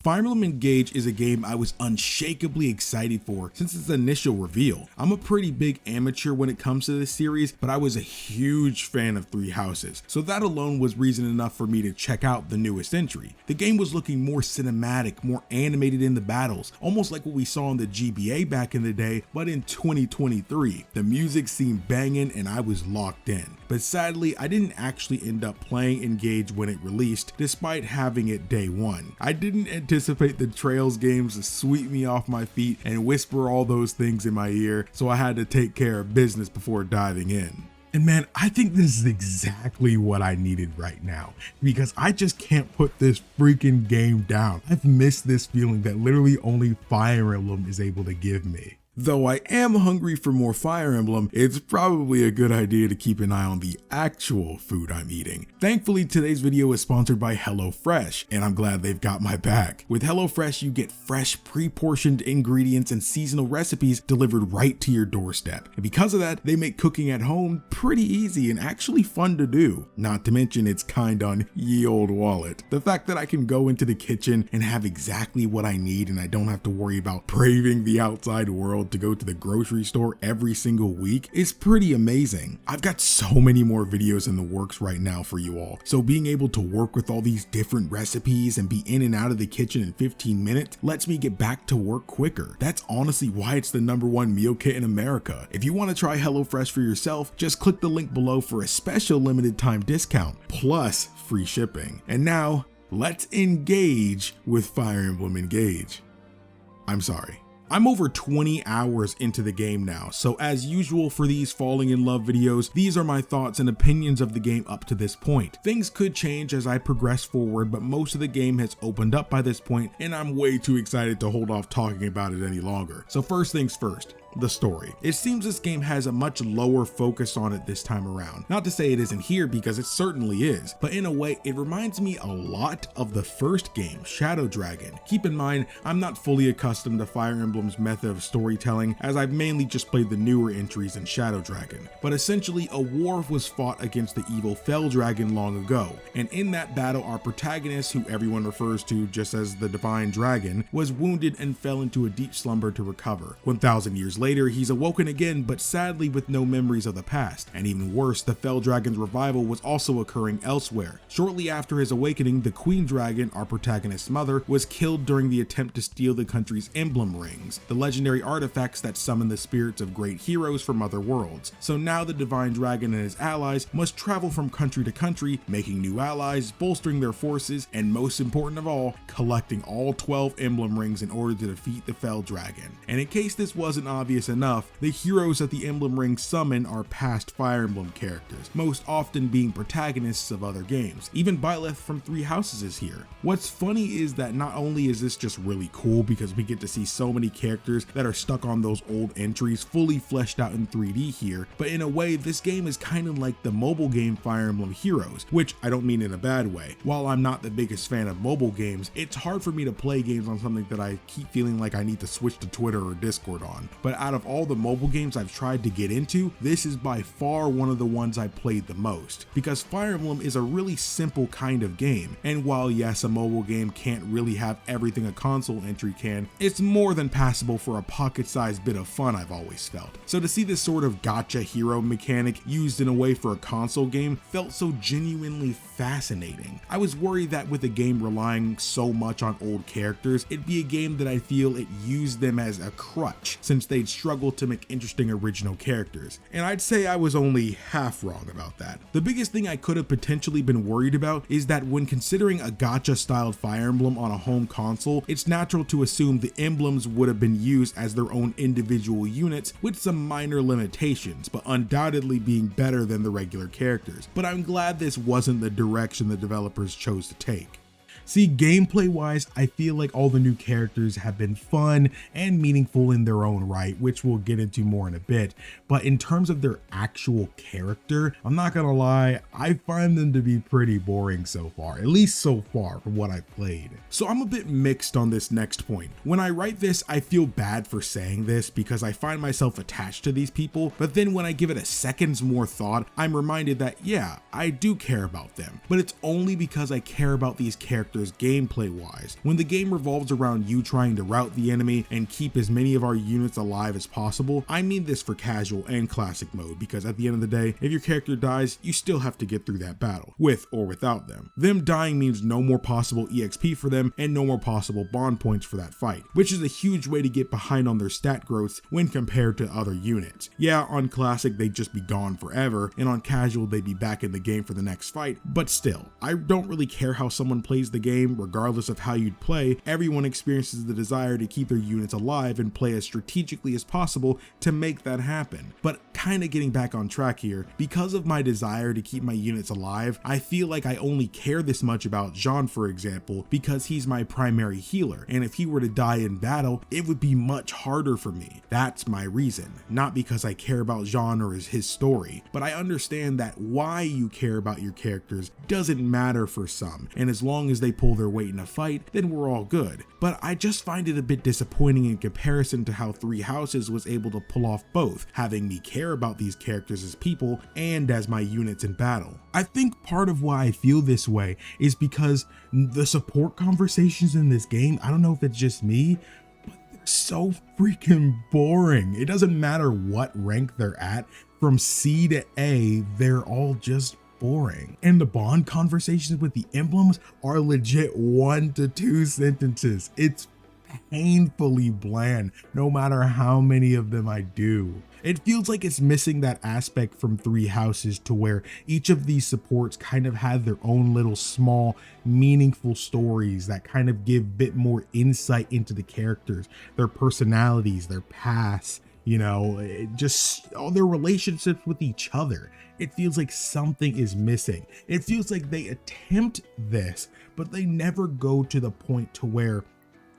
Fire Emblem Engage is a game I was unshakably excited for since its initial reveal. I'm a pretty big amateur when it comes to this series, but I was a huge fan of Three Houses, so that alone was reason enough for me to check out the newest entry. The game was looking more cinematic, more animated in the battles, almost like what we saw in the GBA back in the day, but in 2023. The music seemed banging and I was locked in. But sadly, I didn't actually end up playing Engage when it released, despite having it day one. I didn't anticipate the Trails games to sweep me off my feet and whisper all those things in my ear, so I had to take care of business before diving in. And man, I think this is exactly what I needed right now, because I just can't put this freaking game down. I've missed this feeling that literally only Fire Emblem is able to give me. Though I am hungry for more Fire Emblem, it's probably a good idea to keep an eye on the actual food I'm eating. Thankfully, today's video is sponsored by HelloFresh, and I'm glad they've got my back. With HelloFresh, you get fresh, pre-portioned ingredients and seasonal recipes delivered right to your doorstep. And because of that, they make cooking at home pretty easy and actually fun to do. Not to mention it's kind on ye old wallet. The fact that I can go into the kitchen and have exactly what I need and I don't have to worry about braving the outside world to go to the grocery store every single week is pretty amazing. I've got so many more videos in the works right now for you all, so being able to work with all these different recipes and be in and out of the kitchen in 15 minutes lets me get back to work quicker. That's honestly why it's the #1 meal kit in America. If you want to try HelloFresh for yourself, just click the link below for a special limited time discount, plus free shipping. And now, let's engage with Fire Emblem Engage. I'm sorry. I'm over 20 hours into the game now, so as usual for these falling in love videos, these are my thoughts and opinions of the game up to this point. Things could change as I progress forward, but most of the game has opened up by this point, and I'm way too excited to hold off talking about it any longer. So first things first. The story. It seems this game has a much lower focus on it this time around. Not to say it isn't here, because it certainly is, but in a way it reminds me a lot of the first game, Shadow Dragon. Keep in mind, I'm not fully accustomed to Fire Emblem's method of storytelling, as I've mainly just played the newer entries in Shadow Dragon. But essentially, a war was fought against the evil Fell Dragon long ago, and in that battle our protagonist, who everyone refers to just as the Divine Dragon, was wounded and fell into a deep slumber to recover. 1,000 years later, he's awoken again, but sadly with no memories of the past, and even worse, the Fell Dragon's revival was also occurring elsewhere. Shortly after his awakening, the Queen Dragon, our protagonist's mother, was killed during the attempt to steal the country's emblem rings, the legendary artifacts that summon the spirits of great heroes from other worlds. So now the Divine Dragon and his allies must travel from country to country, making new allies, bolstering their forces, and most important of all, collecting all 12 emblem rings in order to defeat the Fell Dragon. And in case this wasn't obvious enough, the heroes that the emblem rings summon are past Fire Emblem characters, most often being protagonists of other games. Even Byleth from Three Houses is here. What's funny is that not only is this just really cool because we get to see so many characters that are stuck on those old entries fully fleshed out in 3D here, but in a way this game is kind of like the mobile game Fire Emblem Heroes, which I don't mean in a bad way. While I'm not the biggest fan of mobile games, it's hard for me to play games on something that I keep feeling like I need to switch to Twitter or Discord on. But out of all the mobile games I've tried to get into, this is by far one of the ones I played the most, because Fire Emblem is a really simple kind of game, and while yes, a mobile game can't really have everything a console entry can, it's more than passable for a pocket-sized bit of fun, I've always felt. So to see this sort of gacha hero mechanic used in a way for a console game felt so genuinely fascinating. I was worried that with a game relying so much on old characters, it'd be a game that I feel it used them as a crutch, since they'd struggle to make interesting original characters, and I'd say I was only half wrong about that. The biggest thing I could have potentially been worried about is that when considering a gacha styled Fire Emblem on a home console, it's natural to assume the emblems would have been used as their own individual units with some minor limitations, but undoubtedly being better than the regular characters. But I'm glad this wasn't the direction the developers chose to take. See, gameplay wise, I feel like all the new characters have been fun and meaningful in their own right, which we'll get into more in a bit. But in terms of their actual character, I'm not gonna lie, I find them to be pretty boring so far, at least so far from what I've played. So I'm a bit mixed on this next point. When I write this, I feel bad for saying this because I find myself attached to these people, but then when I give it a second's more thought, I'm reminded that yeah, I do care about them, but it's only because I care about these characters characters gameplay wise. When the game revolves around you trying to rout the enemy and keep as many of our units alive as possible, I mean this for casual and classic mode, because at the end of the day, if your character dies, you still have to get through that battle, with or without them. Them dying means no more possible EXP for them and no more possible bond points for that fight, which is a huge way to get behind on their stat growths when compared to other units. Yeah, on classic they'd just be gone forever, and on casual they'd be back in the game for the next fight, but still, I don't really care how someone plays the game. Regardless of how you'd play, everyone experiences the desire to keep their units alive and play as strategically as possible to make that happen. But kind of getting back on track here, because of my desire to keep my units alive, I feel like I only care this much about Jean, for example, because he's my primary healer, and if he were to die in battle, it would be much harder for me. That's my reason, not because I care about Jean or his story, but I understand that why you care about your characters doesn't matter for some, and as long as they pull their weight in a fight, then we're all good. But I just find it a bit disappointing in comparison to how Three Houses was able to pull off both, having me care about these characters as people and as my units in battle. I think part of why I feel this way is because the support conversations in this game, I don't know if it's just me, but they're so freaking boring. It doesn't matter what rank they're at, from C to A, they're all just boring. And the bond conversations with the emblems are legit 1 to 2 sentences. It's painfully bland, no matter how many of them I do. It feels like it's missing that aspect from Three Houses, to where each of these supports kind of had their own little small meaningful stories that kind of give a bit more insight into the characters, their personalities, their past, just all their relationships with each other. It feels like something is missing. It feels like they attempt this, but they never go to the point to where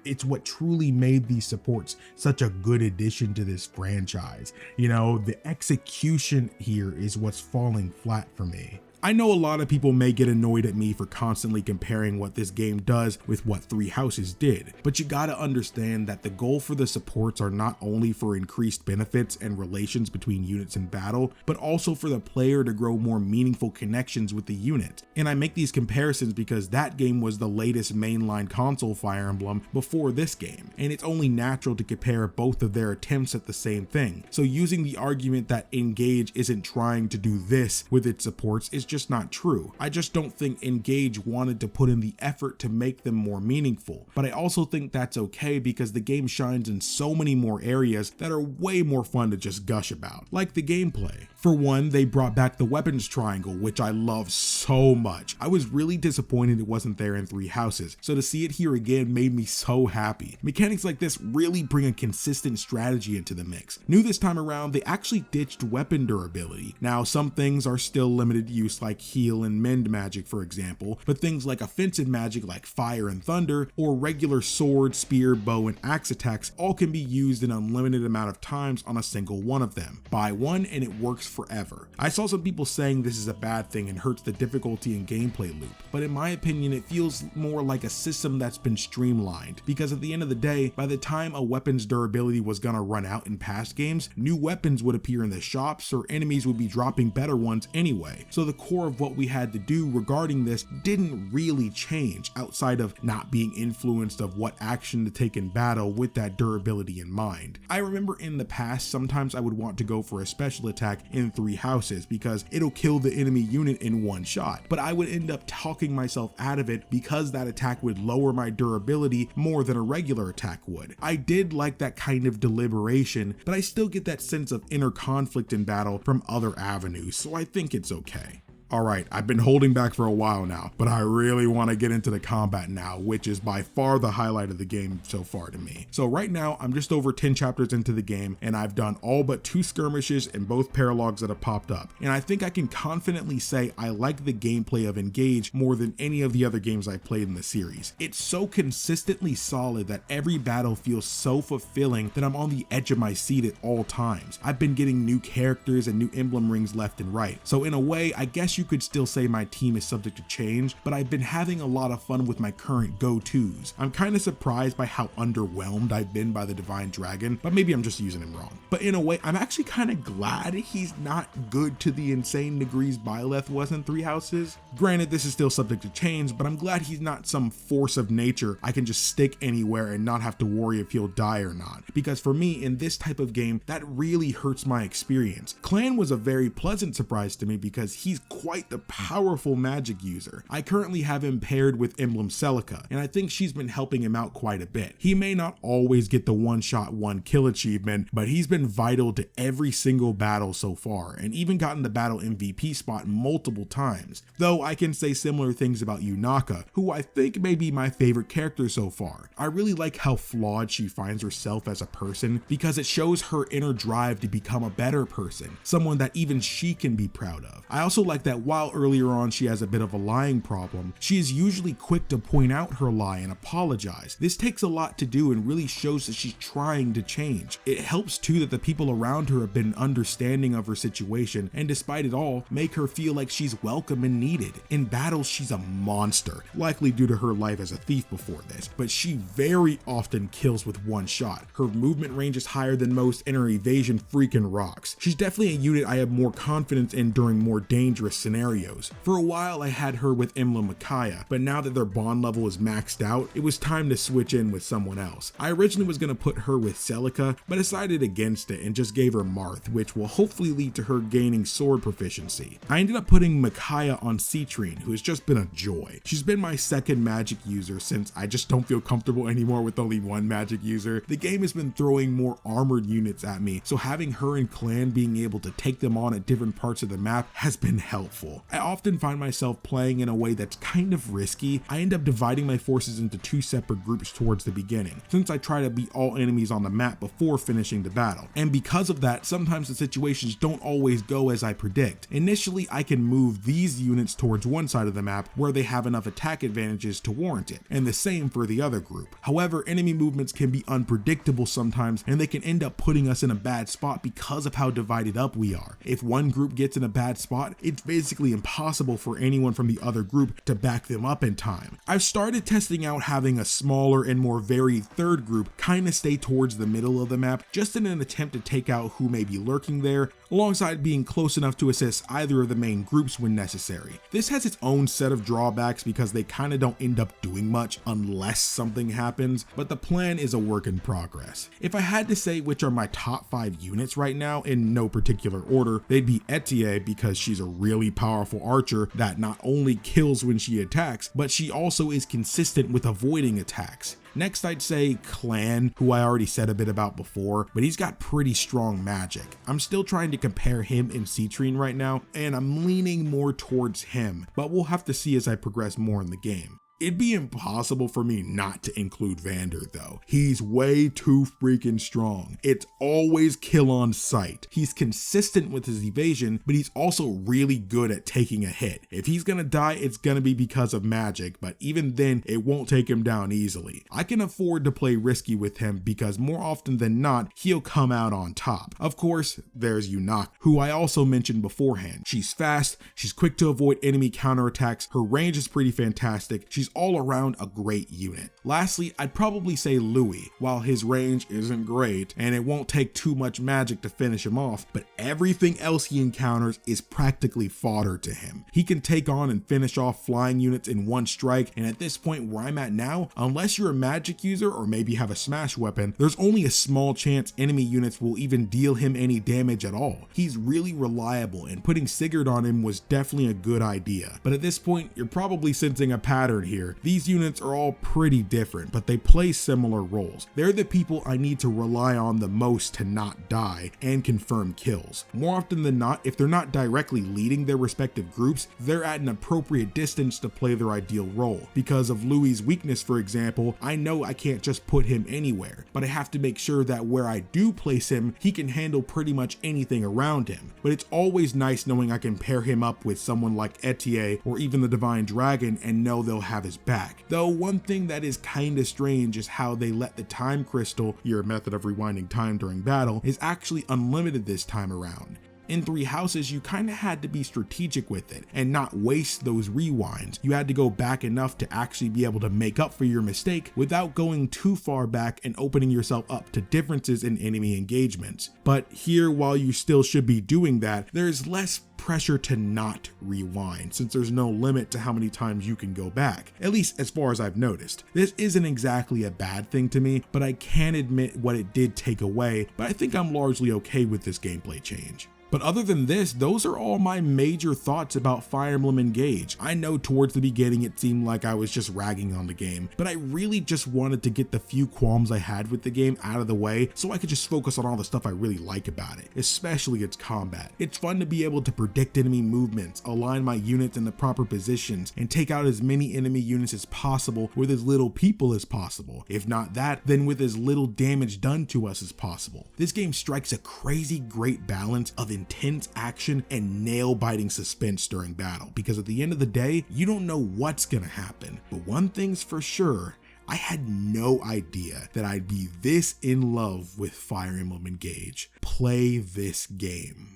it's what truly made these supports such a good addition to this franchise. The execution here is what's falling flat for me. I know a lot of people may get annoyed at me for constantly comparing what this game does with what Three Houses did, but you gotta understand that the goal for the supports are not only for increased benefits and relations between units in battle, but also for the player to grow more meaningful connections with the unit. And I make these comparisons because that game was the latest mainline console Fire Emblem before this game, and it's only natural to compare both of their attempts at the same thing. So using the argument that Engage isn't trying to do this with its supports is just not true. I just don't think Engage wanted to put in the effort to make them more meaningful, but I also think that's okay because the game shines in so many more areas that are way more fun to just gush about, like the gameplay. For one, they brought back the weapons triangle, which I love so much. I was really disappointed it wasn't there in Three Houses, so to see it here again made me so happy. Mechanics like this really bring a consistent strategy into the mix. New this time around, they actually ditched weapon durability. Now, some things are still limited use, like heal and mend magic, for example, but things like offensive magic like fire and thunder, or regular sword, spear, bow, and axe attacks all can be used an unlimited amount of times on a single one of them. Buy one and it works forever. I saw some people saying this is a bad thing and hurts the difficulty and gameplay loop, but in my opinion it feels more like a system that's been streamlined, because at the end of the day, by the time a weapon's durability was gonna run out in past games, new weapons would appear in the shops or enemies would be dropping better ones anyway. So the core of what we had to do regarding this didn't really change, outside of not being influenced of what action to take in battle with that durability in mind. I remember in the past sometimes I would want to go for a special attack in Three Houses because it'll kill the enemy unit in one shot, but I would end up talking myself out of it because that attack would lower my durability more than a regular attack would. I did like that kind of deliberation, but I still get that sense of inner conflict in battle from other avenues, so I think it's okay. Alright, I've been holding back for a while now, but I really want to get into the combat now, which is by far the highlight of the game so far to me. So right now, I'm just over 10 chapters into the game, and I've done all but 2 skirmishes and both paralogs that have popped up. And I think I can confidently say I like the gameplay of Engage more than any of the other games I've played in the series. It's so consistently solid that every battle feels so fulfilling that I'm on the edge of my seat at all times. I've been getting new characters and new emblem rings left and right. So in a way, I guess guess you could still say my team is subject to change, but I've been having a lot of fun with my current go-tos. I'm kind of surprised by how underwhelmed I've been by the Divine Dragon, but maybe I'm just using him wrong. But in a way, I'm actually kind of glad he's not good to the insane degrees Byleth was in Three Houses. Granted, this is still subject to change, but I'm glad he's not some force of nature I can just stick anywhere and not have to worry if he'll die or not. Because for me, in this type of game, that really hurts my experience. Clan was a very pleasant surprise to me because he's quite the powerful magic user. I currently have him paired with Emblem Celica, and I think she's been helping him out quite a bit. He may not always get the one-shot, one-kill achievement, but he's been vital to every single battle so far, and even gotten the battle MVP spot multiple times. Though I can say similar things about Yunaka, who I think may be my favorite character so far. I really like how flawed she finds herself as a person because it shows her inner drive to become a better person, someone that even she can be proud of. I also like that while earlier on she has a bit of a lying problem, she is usually quick to point out her lie and apologize. This takes a lot to do and really shows that she's trying to change. It helps too that the people around her have been understanding of her situation and despite it all, make her feel like she's welcome and needed. In battles, she's a monster, likely due to her life as a thief before this, but she very often kills with one shot. Her movement range is higher than most and her evasion freaking rocks. She's definitely a unit I have more confidence in during more dangerous scenarios. For a while I had her with Emblem Micaiah, but now that their bond level is maxed out, it was time to switch in with someone else. I originally was going to put her with Celica, but decided against it and just gave her Marth, which will hopefully lead to her gaining sword proficiency. I ended up putting Micaiah on Citrine, who has just been a joy. She's been my second magic user since I just don't feel comfortable anymore with only one magic user. The game has been throwing more armored units at me, so having her in clan being able to take them on at different parts of the map has been helpful. I often find myself playing in a way that's kind of risky. I end up dividing my forces into two separate groups towards the beginning, since I try to beat all enemies on the map before finishing the battle. And because of that, sometimes the situations don't always go as I predict. Initially, I can move these units towards one side of the map where they have enough attack advantages to warrant it, and the same for the other group. However, enemy movements can be unpredictable sometimes, and they can end up putting us in a bad spot because of how divided up we are. If one group gets in a bad spot, it's basically impossible for anyone from the other group to back them up in time. I've started testing out having a smaller and more varied third group kind of stay towards the middle of the map, just in an attempt to take out who may be lurking there, alongside being close enough to assist either of the main groups when necessary. This has its own set of drawbacks because they kind of don't end up doing much unless something happens, but the plan is a work in progress. If I had to say which are my top 5 units right now in no particular order, they'd be Etier because she's a really powerful archer that not only kills when she attacks, but she also is consistent with avoiding attacks. Next, I'd say Clan, who I already said a bit about before, but he's got pretty strong magic. I'm still trying to compare him and Citrine right now, and I'm leaning more towards him, but we'll have to see as I progress more in the game. It'd be impossible for me not to include Vander though. He's way too freaking strong. It's always kill on sight. He's consistent with his evasion, but he's also really good at taking a hit. If he's gonna die, it's gonna be because of magic, but even then, it won't take him down easily. I can afford to play risky with him because more often than not, he'll come out on top. Of course, there's Yunaka, who I also mentioned beforehand. She's fast, she's quick to avoid enemy counterattacks, her range is pretty fantastic, she's all around a great unit. Lastly, I'd probably say Louis. While his range isn't great and it won't take too much magic to finish him off, but everything else he encounters is practically fodder to him. He can take on and finish off flying units in one strike, and at this point where I'm at now, unless you're a magic user or maybe have a smash weapon, there's only a small chance enemy units will even deal him any damage at all. He's really reliable, and putting Sigurd on him was definitely a good idea. But at this point, you're probably sensing a pattern here. These units are all pretty different, but they play similar roles. They're the people I need to rely on the most to not die and confirm kills. More often than not, if they're not directly leading their respective groups, they're at an appropriate distance to play their ideal role. Because of Louis' weakness, for example, I know I can't just put him anywhere, but I have to make sure that where I do place him, he can handle pretty much anything around him. But it's always nice knowing I can pair him up with someone like Etier or even the Divine Dragon and know they'll have his back. Though one thing that is kinda strange is how they let the time crystal, your method of rewinding time during battle, is actually unlimited this time around. In Three Houses, you kind of had to be strategic with it and not waste those rewinds. You had to go back enough to actually be able to make up for your mistake without going too far back and opening yourself up to differences in enemy engagements. But here, while you still should be doing that, there's less pressure to not rewind, since there's no limit to how many times you can go back, at least as far as I've noticed. This isn't exactly a bad thing to me, but I can admit what it did take away, but I think I'm largely okay with this gameplay change. But other than this, those are all my major thoughts about Fire Emblem Engage. I know towards the beginning it seemed like I was just ragging on the game, but I really just wanted to get the few qualms I had with the game out of the way so I could just focus on all the stuff I really like about it, especially its combat. It's fun to be able to predict enemy movements, align my units in the proper positions, and take out as many enemy units as possible with as little people as possible. If not that, then with as little damage done to us as possible. This game strikes a crazy great balance of intense action and nail-biting suspense during battle, because at the end of the day, you don't know what's gonna happen. But one thing's for sure, I had no idea that I'd be this in love with Fire Emblem Engage. Play this game.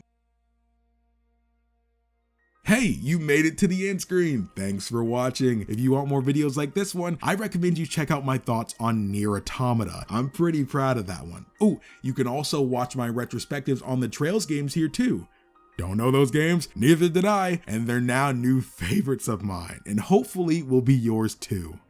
Hey, you made it to the end screen. Thanks for watching. If you want more videos like this one, I recommend you check out my thoughts on Nier Automata. I'm pretty proud of that one. Oh, you can also watch my retrospectives on the Trails games here too. Don't know those games? Neither did I, and they're now new favorites of mine, and hopefully will be yours too.